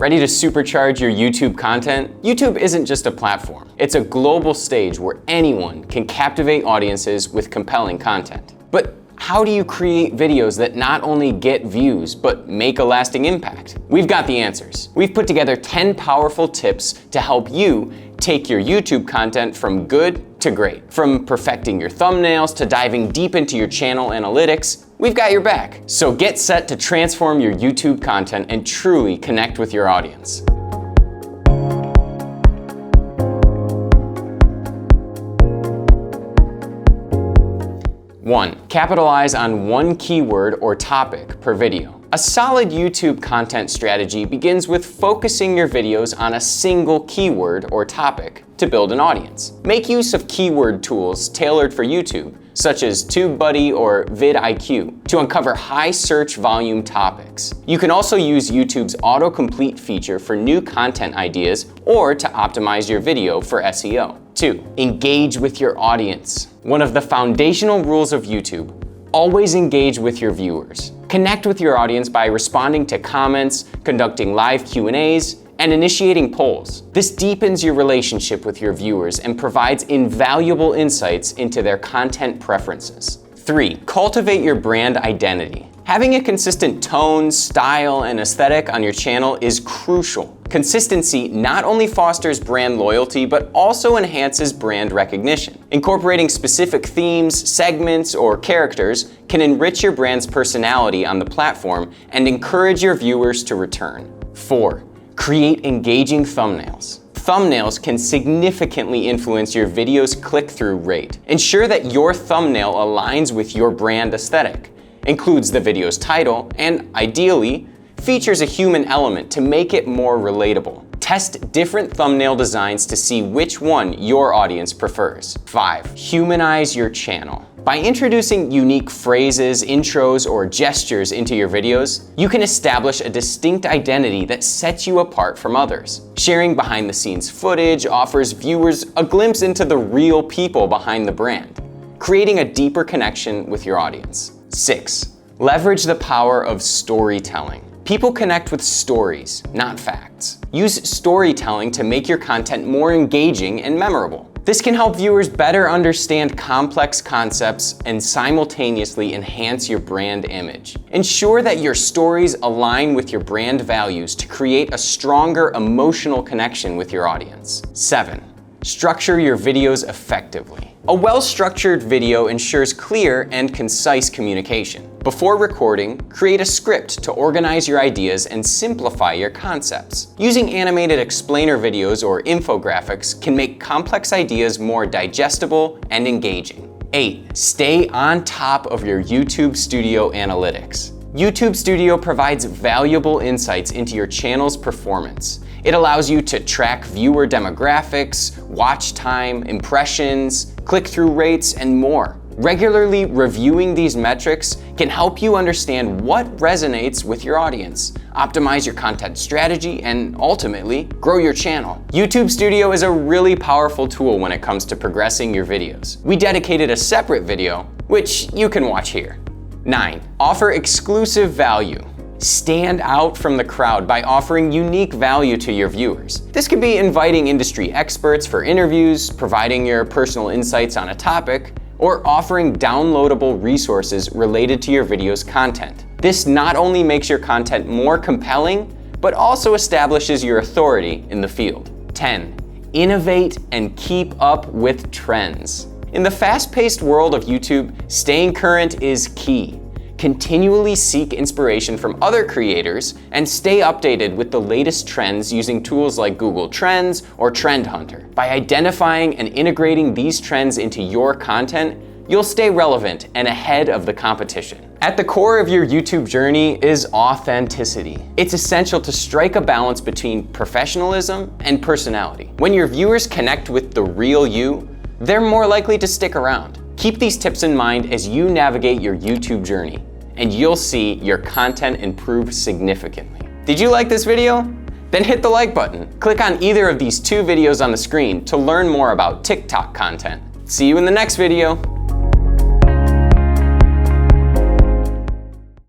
Ready to supercharge your YouTube content? YouTube isn't just a platform. It's a global stage where anyone can captivate audiences with compelling content. But how do you create videos that not only get views, but make a lasting impact? We've got the answers. We've put together 10 powerful tips to help you take your YouTube content from good to great. From perfecting your thumbnails to diving deep into your channel analytics, we've got your back. So get set to transform your YouTube content and truly connect with your audience. One, capitalize on one keyword or topic per video. A solid YouTube content strategy begins with focusing your videos on a single keyword or topic to build an audience. Make use of keyword tools tailored for YouTube, such as TubeBuddy or vidIQ, to uncover high search volume topics. You can also use YouTube's autocomplete feature for new content ideas or to optimize your video for SEO. 2. Engage with your audience. One of the foundational rules of YouTube: always engage with your viewers. Connect with your audience by responding to comments, conducting live Q&As, and initiating polls. This deepens your relationship with your viewers and provides invaluable insights into their content preferences. 3. Cultivate your brand identity. Having a consistent tone, style, and aesthetic on your channel is crucial. Consistency not only fosters brand loyalty, but also enhances brand recognition. Incorporating specific themes, segments, or characters can enrich your brand's personality on the platform and encourage your viewers to return. 4. Create engaging thumbnails. Thumbnails can significantly influence your video's click-through rate. Ensure that your thumbnail aligns with your brand aesthetic, includes the video's title, and ideally, features a human element to make it more relatable. Test different thumbnail designs to see which one your audience prefers. 5. Humanize your channel. By introducing unique phrases, intros, or gestures into your videos, you can establish a distinct identity that sets you apart from others. Sharing behind-the-scenes footage offers viewers a glimpse into the real people behind the brand, creating a deeper connection with your audience. 6. Leverage the power of storytelling. People connect with stories, not facts. Use storytelling to make your content more engaging and memorable. This can help viewers better understand complex concepts and simultaneously enhance your brand image. Ensure that your stories align with your brand values to create a stronger emotional connection with your audience. 7. Structure your videos effectively. A well-structured video ensures clear and concise communication. Before recording, create a script to organize your ideas and simplify your concepts. Using animated explainer videos or infographics can make complex ideas more digestible and engaging. 8. Stay on top of your YouTube Studio analytics. YouTube Studio provides valuable insights into your channel's performance. It allows you to track viewer demographics, watch time, impressions, click-through rates, and more. Regularly reviewing these metrics can help you understand what resonates with your audience, optimize your content strategy, and ultimately, grow your channel. YouTube Studio is a really powerful tool when it comes to progressing your videos. We dedicated a separate video, which you can watch here. 9. Offer exclusive value. Stand out from the crowd by offering unique value to your viewers. This could be inviting industry experts for interviews, providing your personal insights on a topic, or offering downloadable resources related to your video's content. This not only makes your content more compelling, but also establishes your authority in the field. 10. Innovate and keep up with trends. In the fast-paced world of YouTube, staying current is key. Continually seek inspiration from other creators and stay updated with the latest trends using tools like Google Trends or Trend Hunter. By identifying and integrating these trends into your content, you'll stay relevant and ahead of the competition. At the core of your YouTube journey is authenticity. It's essential to strike a balance between professionalism and personality. When your viewers connect with the real you, they're more likely to stick around. Keep these tips in mind as you navigate your YouTube journey, and you'll see your content improve significantly. Did you like this video? Then hit the like button. Click on either of these 2 videos on the screen to learn more about TikTok content. See you in the next video.